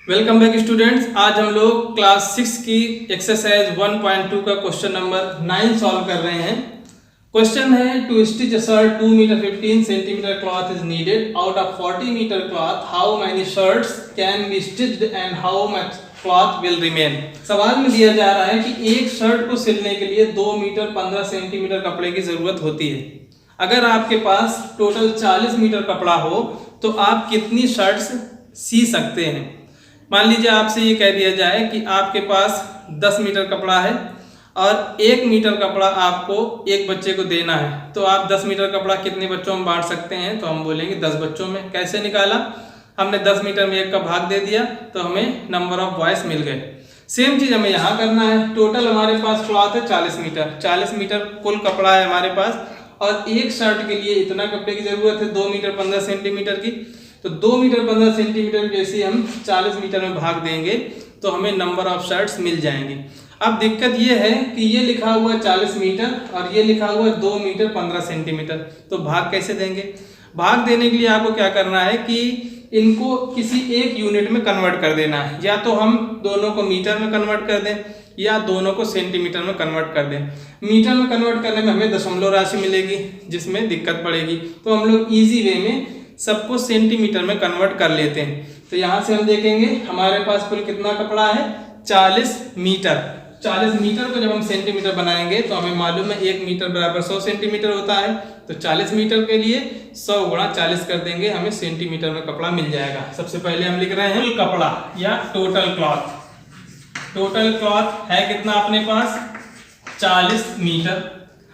Welcome back students. आज हम लोग क्लास 6 की एक्सरसाइज 1.2 का क्वेश्चन नंबर 9 सॉल्व कर रहे हैं। क्वेश्चन है to stitch a shirt 2 metre 15 centimetre cloth is needed out of 40 metre cloth how many shirts can be stitched and how much cloth will remain. सवाल में दिया जा रहा है कि एक शर्ट को सिलने के लिए 2 मीटर 15 सेंटीमीटर कपड़े की जरूरत होती है। अगर आपके पास टोटल 40 मीटर कपड़ा हो तो आप कितनी शर्ट्स सी सकते हैं। मान लीजिए आपसे ये कह दिया जाए कि आपके पास 10 मीटर कपड़ा है और 1 मीटर कपड़ा आपको एक बच्चे को देना है, तो आप 10 मीटर कपड़ा कितने बच्चों में बांट सकते हैं? तो हम बोलेंगे 10 बच्चों में। कैसे निकाला? हमने 10 मीटर में 1 का भाग दे दिया तो हमें नंबर ऑफ बॉयज मिल गए। सेम चीज हमें यहाँ करना है। टोटल हमारे पास क्लॉथ है 40 मीटर कुल कपड़ा है हमारे पास और एक शर्ट के लिए इतना कपड़े की जरूरत है 2 मीटर 15 सेंटीमीटर की। तो 2 मीटर 15 सेंटीमीटर जैसे हम 40 मीटर में भाग देंगे तो हमें नंबर ऑफ शर्ट्स मिल जाएंगी। अब दिक्कत ये है कि ये लिखा हुआ है 40 मीटर और ये लिखा हुआ है 2 मीटर 15 सेंटीमीटर, तो भाग कैसे देंगे? भाग देने के लिए आपको क्या करना है कि इनको किसी एक यूनिट में कन्वर्ट कर देना है। या तो हम दोनों को मीटर में कन्वर्ट कर दें या दोनों को सेंटीमीटर में कन्वर्ट कर दें। मीटर में कन्वर्ट करने में हमें दशमलव राशि मिलेगी जिसमें दिक्कत पड़ेगी, तो हम लोग ईजी वे में सबको सेंटीमीटर में कन्वर्ट कर लेते हैं। तो यहाँ से हम देखेंगे हमारे पास कुल कितना कपड़ा है 40 मीटर। 40 मीटर को जब हम सेंटीमीटर बनाएंगे तो हमें मालूम है 1 मीटर बराबर 100 सेंटीमीटर होता है। तो 40 मीटर के लिए 100 गुणा 40 कर देंगे, हमें सेंटीमीटर में कपड़ा मिल जाएगा। सबसे पहले हम लिख रहे हैं कुल कपड़ा या टोटल क्लॉथ। टोटल क्लॉथ है कितना अपने पास 40 मीटर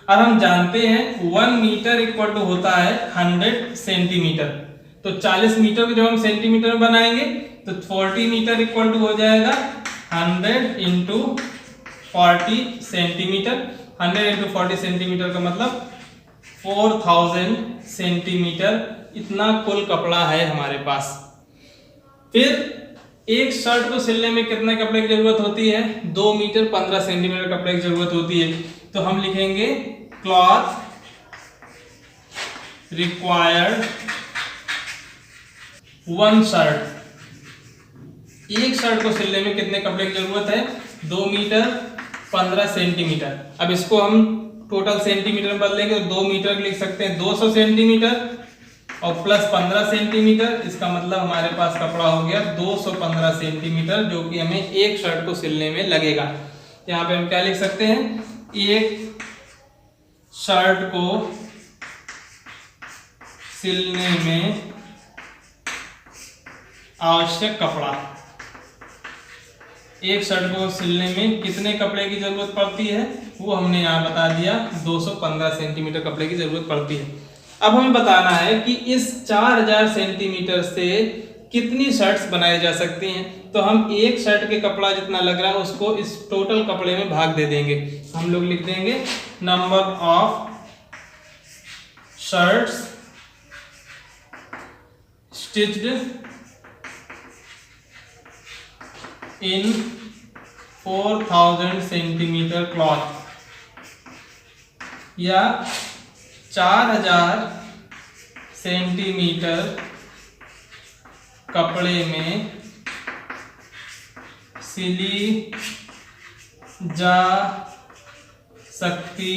और हम जानते हैं 1 मीटर इक्वल टू होता है 100 सेंटीमीटर। तो 40 मीटर को जब हम सेंटीमीटर में बनाएंगे तो 40 मीटर इक्वल टू हो जाएगा 100 इंटू 40 सेंटीमीटर। 100 इंटू 40 सेंटीमीटर का मतलब 4000 सेंटीमीटर। इतना कुल कपड़ा है हमारे पास। फिर एक शर्ट को सिलने में कितने कपड़े की जरूरत होती है? 2 मीटर 15 सेंटीमीटर कपड़े की जरूरत होती है। तो हम लिखेंगे क्लॉथ रिक्वायर्ड 1 शर्ट। एक शर्ट को सिलने में कितने कपड़े की जरूरत है? 2 मीटर 15 सेंटीमीटर। अब इसको हम टोटल सेंटीमीटर में बदलेंगे तो 2 मीटर लिख सकते हैं 200 सेंटीमीटर और प्लस 15 सेंटीमीटर। इसका मतलब हमारे पास कपड़ा हो गया 215 सेंटीमीटर, जो कि हमें एक शर्ट को सिलने में लगेगा। यहाँ पे हम क्या लिख सकते हैं? एक शर्ट को सिलने में आवश्यक कपड़ा। एक शर्ट को सिलने में कितने कपड़े की जरूरत पड़ती है वो हमने यहाँ बता दिया, 215 सेंटीमीटर कपड़े की जरूरत पड़ती है। अब हमें बताना है कि इस 4000 सेंटीमीटर से कितनी शर्ट्स बनाई जा सकती हैं। तो हम एक शर्ट के कपड़ा जितना लग रहा है उसको इस टोटल कपड़े में भाग दे देंगे। हम लोग लिख देंगे number of shirts stitched in 4000 centimetre cloth, या 4000 सेंटीमीटर कपड़े में सिली जा सकती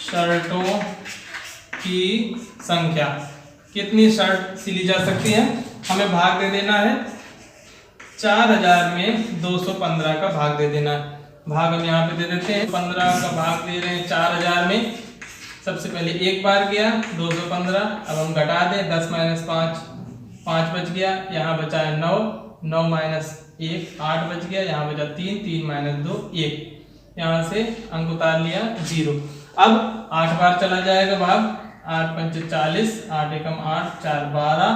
शर्टों की संख्या। कितनी शर्ट सिली जा सकती है? हमें भाग दे देना है 4000 में 215 का भाग दे देना है। भाग हम यहाँ पे दे देते हैं, 15 का भाग दे रहे हैं 4000 में। सबसे पहले एक बार गया 215, अब हम घटा दें 10 - 5 5 बच गया, यहाँ बचा है 9 9 - 1 8 बच गया, यहाँ बचा 3 3 - 2 1। यहाँ से अंक उतार लिया 0। अब 8 बार चला जाएगा भाग, 8 × 5 = 40, 8 × 8 = 4 12,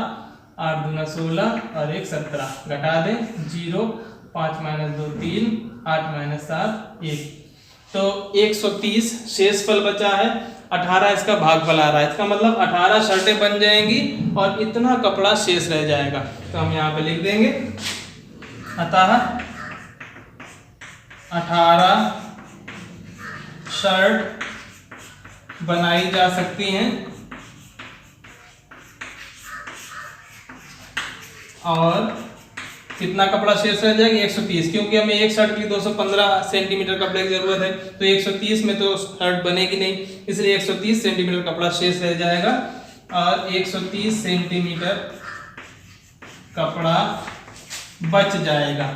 8 × 2 = 16 और 1 17। घटा दें 0 5 - 2 3 8 - 7 1। तो 130 शेषफल बचा है। 18 इसका भागफल आ रहा है। इसका मतलब 18 शर्टें बन जाएंगी और इतना कपड़ा शेष रह जाएगा। तो हम यहाँ पे लिख देंगे अतः 18 शर्ट बनाई जा सकती हैं और कितना कपड़ा शेष रह जाएगा 130, क्योंकि हमें एक शर्ट के लिए 215 सेंटीमीटर कपड़े की जरूरत है, तो 130 में तो शर्ट बनेगी नहीं, इसलिए 130 सेंटीमीटर कपड़ा शेष रह जाएगा और 130 सेंटीमीटर कपड़ा बच जाएगा।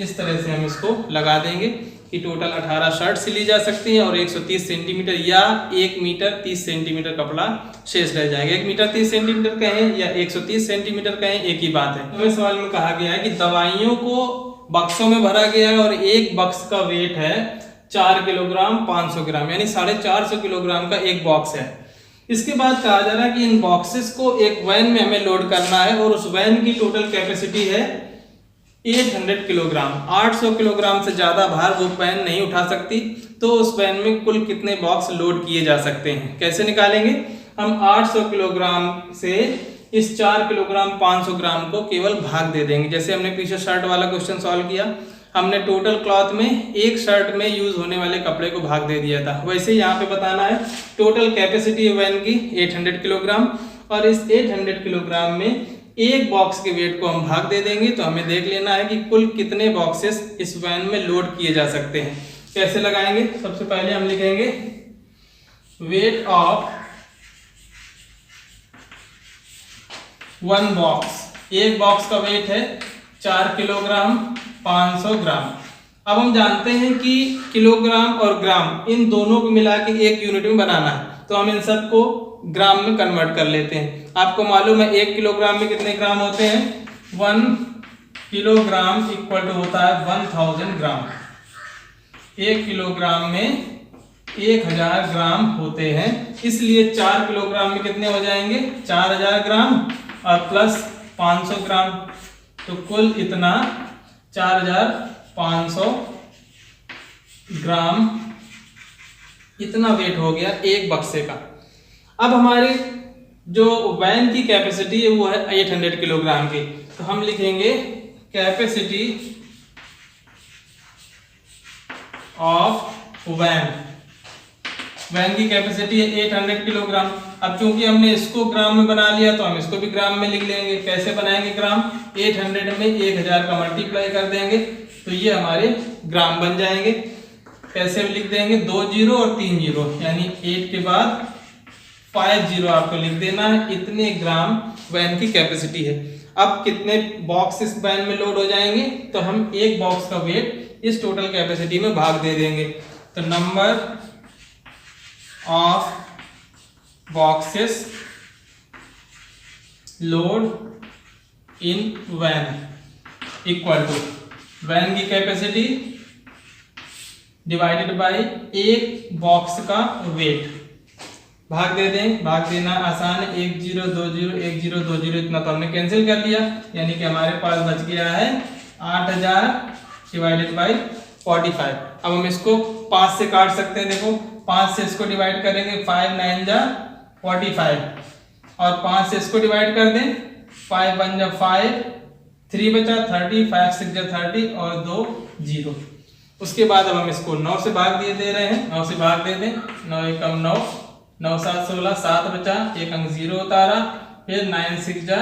इस तरह से हम इसको लगा देंगे कि टोटल 18 शर्ट सिली जा सकती है और 130 सेंटीमीटर या 1 मीटर 30 सेंटीमीटर कपड़ा शेष रह जाएगा। 1 मीटर 30 सेंटीमीटर कहें या 130 सेंटीमीटर कहें, एक ही बात है। हमें सवाल में कहा गया है कि दवाइयों को बक्सों में भरा गया है और एक बक्स का वेट है 4 किलोग्राम 500 ग्राम, यानी 450 किलोग्राम का एक बॉक्स है। इसके बाद कहा जा रहा है कि इन बॉक्सेस को एक वैन में हमें लोड करना है और उस वैन की टोटल कैपेसिटी है 800 किलोग्राम। 800 किलोग्राम से ज्यादा भार वो वैन नहीं उठा सकती, तो उस वैन में कुल कितने बॉक्स लोड किए जा सकते हैं, कैसे निकालेंगे? हम 800 किलोग्राम से इस 4 किलोग्राम 500 ग्राम को केवल भाग दे देंगे। जैसे हमने पीछे शर्ट वाला क्वेश्चन सॉल्व किया, हमने टोटल क्लॉथ में एक शर्ट में यूज होने वाले कपड़े को भाग दे दिया था, वैसे यहाँ पे बताना है टोटल कैपेसिटी वैन की 800 किलोग्राम और इस 800 किलोग्राम में एक बॉक्स के वेट को हम भाग दे देंगे, तो हमें देख लेना है कि कुल कितने बॉक्सेस इस वैन में लोड किए जा सकते हैं। कैसे लगाएंगे? सबसे पहले हम लिखेंगे वेट ऑफ वन बॉक्स। एक बॉक्स का वेट है 4 किलोग्राम 500 ग्राम। अब हम जानते हैं कि किलोग्राम और ग्राम इन दोनों को मिला के एक यूनिट में बनाना है, तो हम इन सबको ग्राम में कन्वर्ट कर लेते हैं। आपको मालूम है 1 किलोग्राम में कितने ग्राम होते हैं? 1 किलोग्राम इक्वल टू होता है 1000 ग्राम। 1 किलोग्राम में 1000 ग्राम होते हैं, इसलिए 4 किलोग्राम में कितने हो जाएंगे? 4000 ग्राम और प्लस 500 ग्राम, तो कुल इतना 4500 ग्राम इतना वेट हो गया एक बक्से का। अब हमारी जो वैन की कैपेसिटी है वो है 800 किलोग्राम की, तो हम लिखेंगे कैपेसिटी ऑफ वैन। वैन की कैपेसिटी है 800 किलोग्राम। अब चूंकि हमने इसको ग्राम में बना लिया तो हम इसको भी ग्राम में लिख लेंगे। कैसे बनाएंगे ग्राम? 800 में 1000 का मल्टीप्लाई कर देंगे तो ये हमारे ग्राम बन जाएंगे। कैसे लिख देंगे? 2 जीरो और 3 जीरो, यानी 8 के बाद 5 जीरो आपको लिख देना है। इतने ग्राम वैन की कैपेसिटी है। अब कितने बॉक्स इस वैन में लोड हो जाएंगे, तो हम एक बॉक्स का वेट इस टोटल कैपेसिटी में भाग दे देंगे, तो number of boxes load in van equal to van की कैपेसिटी डिवाइडेड बाय एक बॉक्स का वेट। भाग दे दें, भाग देना आसान है। 1 0 2 0 1 0 2 0 इतना तो हमने कैंसिल कर लिया, यानी कि हमारे पास बच गया है 8000 डिवाइडेड बाय 45। अब हम इसको 5 से काट सकते हैं। देखो 5 से इसको डिवाइड करेंगे, 5 9 जा 45 और 5 से इसको डिवाइड कर दें, 5 1 जा 5, 3 बचा 30, 5 6 जा 30 और 2 0। उसके बाद अब हम इसको 9 से भाग दे रहे हैं। 9 से भाग दे दें, 9 एकम 9, 9 7 16, 7 बचा, एक अंक 0 उतारा, फिर 9 6 जा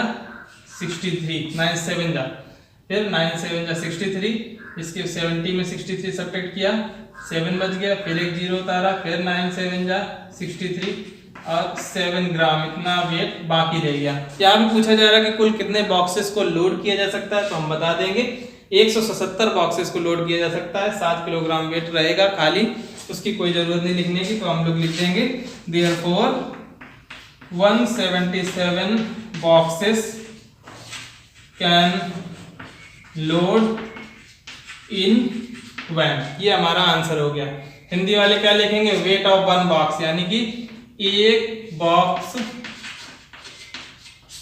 63, 9 7 जा, फिर 9 7 जा 63, इसके 70 में 63 सब्ट्रैक्ट किया, 7 बच गया, फिर एक 0 उतारा, फिर 9 7 जा 63 और 7 ग्राम इतना वेट बाकी रह गया। यहाँ भी पूछा जा रहा है कि कुल कितने बॉक्सेस को लोड किया जा सकता है, तो हम बता देंगे 177 बॉक्सेस को लोड किया जा सकता है। 7 किलोग्राम वेट रहेगा खाली, उसकी कोई जरूरत नहीं लिखने की, तो हम लोग लिख देंगे therefore 177 boxes can load in van. ये हमारा आंसर हो गया। हिंदी वाले क्या लिखेंगे? वेट ऑफ वन बॉक्स, यानी कि एक बॉक्स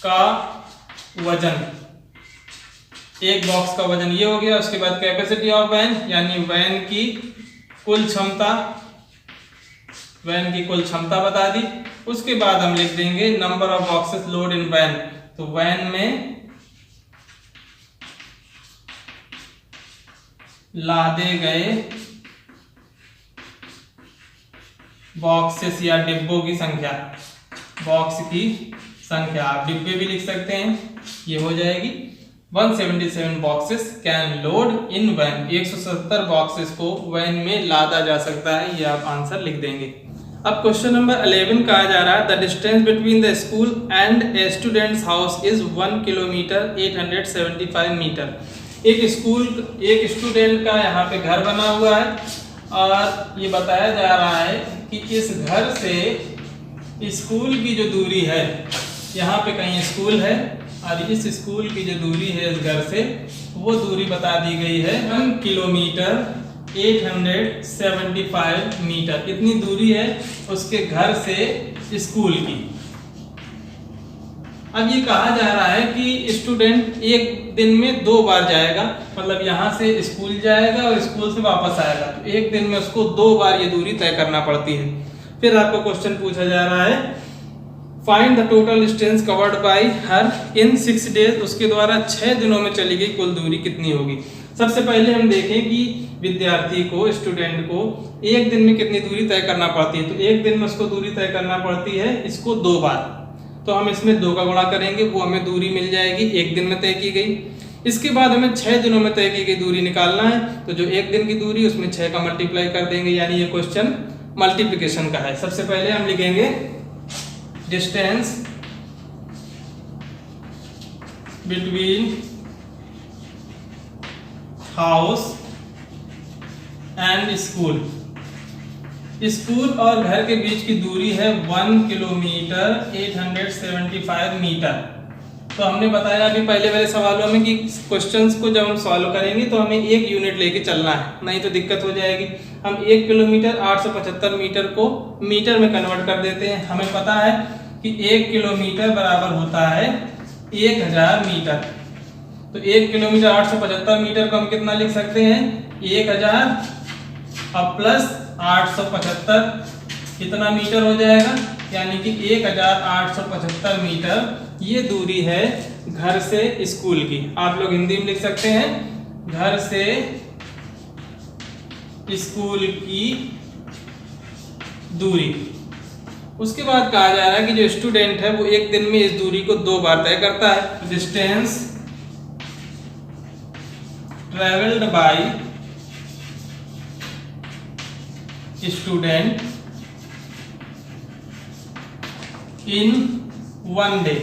का वजन, एक बॉक्स का वजन ये हो गया। उसके बाद कैपेसिटी ऑफ वैन, यानी वैन की कुल क्षमता, वैन की कुल क्षमता बता दी। उसके बाद हम लिख देंगे number of boxes load in van, तो वैन में लादे गए बॉक्सेस या डिब्बों की संख्या, बॉक्स की संख्या, आप डिब्बे भी लिख सकते हैं, ये हो जाएगी 177 boxes can load in van, 177 boxes को वैन में लादा जा सकता है, ये आप आंसर लिख देंगे। अब क्वेश्चन नंबर 11 कहा जा रहा है the distance between the school and a student's house is 1 kilometre 875 metre. एक स्टूडेंट का यहाँ पे घर बना हुआ है और ये बताया जा रहा है कि इस घर से स्कूल की जो दूरी है, यहाँ पे कहीं स्कूल है और इस स्कूल की जो दूरी है इस घर से, वो दूरी बता दी गई है 1 किलोमीटर 875 मीटर। इतनी दूरी है उसके घर से स्कूल की। अब ये कहा जा रहा है कि स्टूडेंट एक दिन में 2 बार जाएगा, मतलब यहाँ से स्कूल जाएगा और स्कूल से वापस आएगा, तो एक दिन में उसको 2 बार ये दूरी तय करना पड़ती है। फिर आपको क्वेश्चन पूछा जा रहा है find the total distance covered by her in 6 days, उसके द्वारा 6 दिनों में चली गई कुल दूरी कितनी होगी। सबसे पहले हम देखें कि विद्यार्थी को, स्टूडेंट को एक दिन में कितनी दूरी तय करना पड़ती है। तो एक दिन में उसको दूरी तय करना पड़ती है इसको 2 बार, तो हम इसमें 2 का गुणा करेंगे, वो हमें दूरी मिल जाएगी एक दिन में तय की गई। इसके बाद हमें 6 दिनों में तय की गई दूरी निकालना है, तो जो एक दिन की दूरी उसमें 6 का मल्टीप्लाई कर देंगे, यानी ये क्वेश्चन मल्टीप्लिकेशन का है। सबसे पहले हम लिखेंगे distance between house and school. School और घर के बीच की दूरी है 1 किलोमीटर 875 मीटर। तो हमने बताया अभी पहले वाले सवालों में कि क्वेश्चंस को जब हम सॉल्व करेंगे तो हमें 1 यूनिट लेके चलना है, नहीं तो दिक्कत हो जाएगी। हम 1 किलोमीटर 875 मीटर को मीटर में कन्वर्ट कर देते हैं। हमें पता है कि 1 किलोमीटर बराबर होता है 1000 मीटर। तो 1 किलोमीटर 875 मीटर को हम कितना लिख सकते हैं, 1000 अब प्लस 875 कितना मीटर हो जाएगा, यानी कि 1875 मीटर ये दूरी है घर से स्कूल की। आप लोग हिंदी में लिख सकते हैं घर से स्कूल की दूरी। उसके बाद कहा जा रहा है कि जो स्टूडेंट है वो एक दिन में इस दूरी को 2 बार तय करता है। Distance travelled by student in 1 day,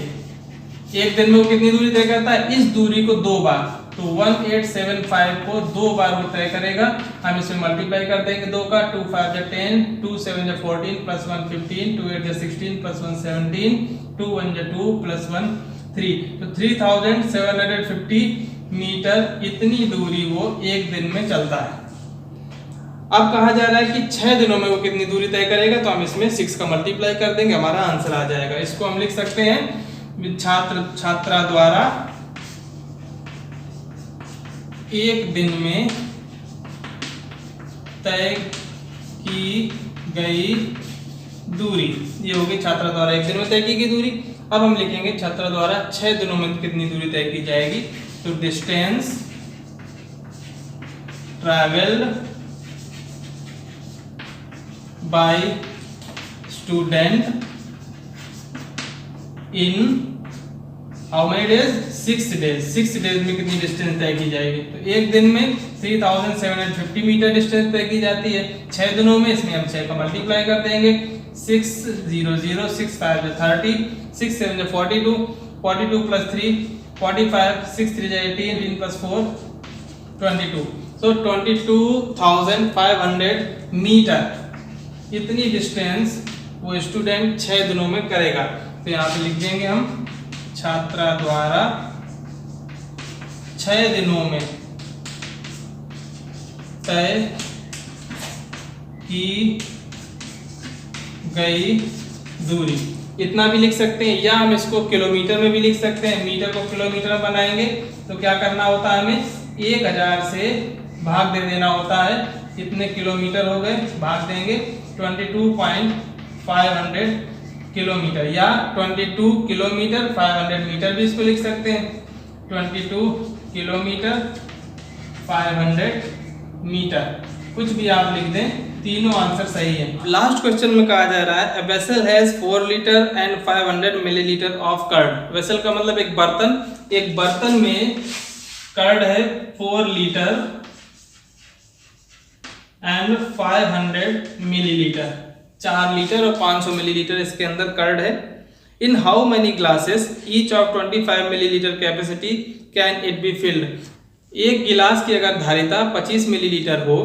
एक दिन में वो कितनी दूरी तय करता है, इस दूरी को 2 बार। तो 1875 को 2 बार वो तय करेगा। हम इसमें मल्टीप्लाई कर देंगे 2 का, 2 5 10, 2 7 14 प्लस 1 15, 2 8 16 प्लस 1 17, 2 1 2 प्लस 1 3, तो 3750 मीटर इतनी दूरी वो एक दिन में चलता है। अब कहा जा रहा है कि 6 दिनों में वो कितनी दूरी तय करेगा, तो हम इसमें 6 का मल्टीप्लाई कर देंगे, हमारा आंसर आ जाएगा। इसको हम लिख सकते हैं छात्रा द्वारा एक दिन में तय की गई दूरी, ये होगी छात्रा द्वारा एक दिन में तय की गई दूरी। अब हम लिखेंगे छात्रा द्वारा 6 दिनों में कितनी दूरी तय की जाएगी। तो distance travelled bye student in how many days, 6 days. 6 days में कितनी डिस्टेंस तय की जाएगी, तो एक दिन में 3750 मीटर डिस्टेंस तय की जाती है। 6 दिनों में इसमें हम 6 का मल्टीप्लाई कर देंगे, 6 0 0 6 5 30, 6 7 42, 42 प्लस 3 45, 6 3 18, 18 प्लस 4 22, so 22,500 मीटर इतनी डिस्टेंस वो स्टूडेंट 6 दिनों में करेगा। तो यहाँ पे लिख देंगे हम छात्रा द्वारा 6 दिनों में तय की गई दूरी, इतना भी लिख सकते हैं, या हम इसको किलोमीटर में भी लिख सकते हैं। मीटर को किलोमीटर में बनाएंगे तो क्या करना होता है, हमें 1000 से भाग दे देना होता है, कितने किलोमीटर हो गए, भाग देंगे 22,500 किलोमीटर, या 22 किलोमीटर 500 मीटर भी इसको लिख सकते हैं। 22 किलोमीटर 500 मीटर कुछ भी आप लिख दें, तीनों आंसर सही है। लास्ट क्वेश्चन में कहा जा रहा है, a vessel has 4 litre and 500 millilitre of curd. Vessel का मतलब एक बर्तन में कर्ड है 4 लीटर एंड 500 मिलीलीटर, 4 लीटर और 500 मिलीलीटर इसके अंदर कर्ड है। In how many glasses each of 25 millilitre capacity can it be filled. एक गिलास की अगर धारिता 25 मिलीलीटर हो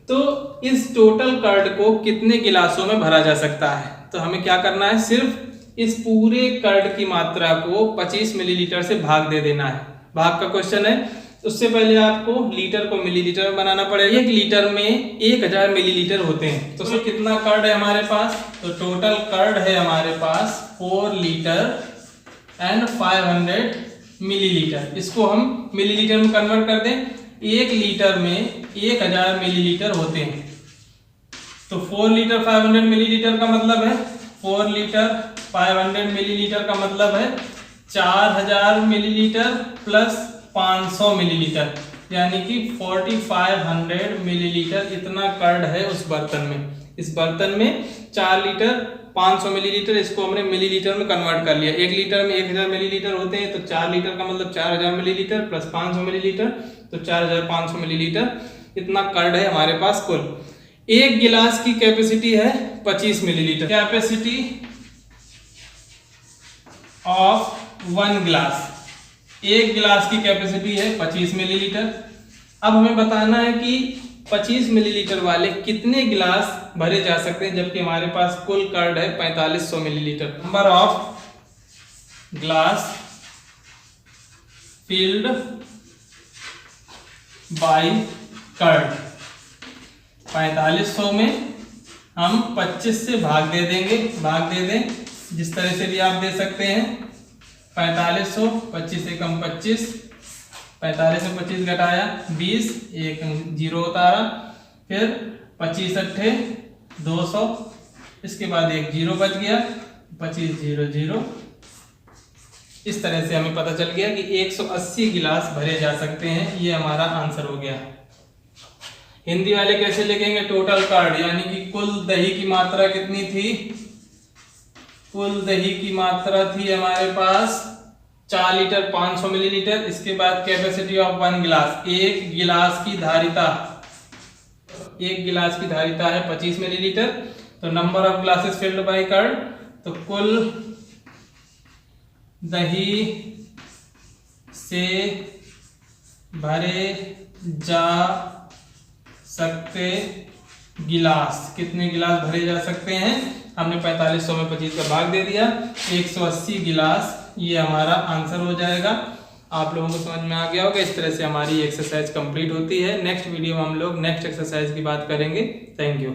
तो इस टोटल कर्ड को कितने गिलासों में भरा जा सकता है। तो हमें क्या करना है, सिर्फ इस पूरे कर्ड की मात्रा को 25 मिलीलीटर से भाग दे देना है। भाग का क्वेश्चन है, उससे पहले आपको लीटर को मिलीलीटर में बनाना पड़ेगा। 1 लीटर में 1000 मिलीलीटर होते हैं, तो उसमें कितना कर्ड है हमारे पास, तो टोटल कर्ड है हमारे पास 4 लीटर एंड 500 मिलीलीटर। इसको हम मिलीलीटर में कन्वर्ट कर दें, 1 लीटर में 1000 मिलीलीटर होते हैं, तो 4 लीटर 500 मिलीलीटर का मतलब है 4 लीटर 500 मिलीलीटर का मतलब है 4000 मिलीलीटर प्लस 500 मिलीलीटर, यानी कि 4500 मिलीलीटर इतना कर्ड है उस बर्तन में। इस बर्तन में 4 लीटर 500 मिलीलीटर, इसको हमने मिलीलीटर में कन्वर्ट कर लिया। 1 लीटर में 1000 मिलीलीटर होते हैं, तो 4 लीटर का मतलब 4000 मिलीलीटर प्लस 500 मिलीलीटर, तो 4500 मिलीलीटर इतना कर्ड है हमारे पास कुल। एक गिलास की कैपेसिटी है 25 मिलीलीटर। कैपेसिटी ऑफ 1 गिलास, एक गिलास की कैपेसिटी है 25 मिलीलीटर। अब हमें बताना है कि 25 मिलीलीटर वाले कितने गिलास भरे जा सकते हैं, जबकि हमारे पास कुल कर्ड है 4500 millilitre. Number of glass filled by curd, 4500 में हम 25 से भाग दे दें, जिस तरह से भी आप दे सकते हैं। 4500, 25 से कम 25, 45 से 25 घटाया 20, एक 0 उतारा, फिर 25 अट्ठे 200, इसके बाद एक 0 बच गया, 25 0 0। इस तरह से हमें पता चल गया कि 180 गिलास भरे जा सकते हैं। ये हमारा आंसर हो गया। हिंदी वाले कैसे लिखेंगे, टोटल कर्ड, यानी कि कुल दही की मात्रा कितनी थी, कुल दही की मात्रा थी हमारे पास 4 लीटर 500 मिलीलीटर। इसके बाद कैपेसिटी ऑफ 1 गिलास, एक गिलास की धारिता है 25 मिलीलीटर। तो number of glasses filled by curd, तो कुल दही से भरे जा सकते गिलास, कितने गिलास भरे जा सकते हैं, हमने 4500 में 25 का भाग दे दिया, 180 गिलास, ये हमारा आंसर हो जाएगा। आप लोगों को समझ में आ गया होगा। इस तरह से हमारी एक्सरसाइज कंप्लीट होती है। नेक्स्ट वीडियो में हम लोग नेक्स्ट एक्सरसाइज की बात करेंगे। Thank you.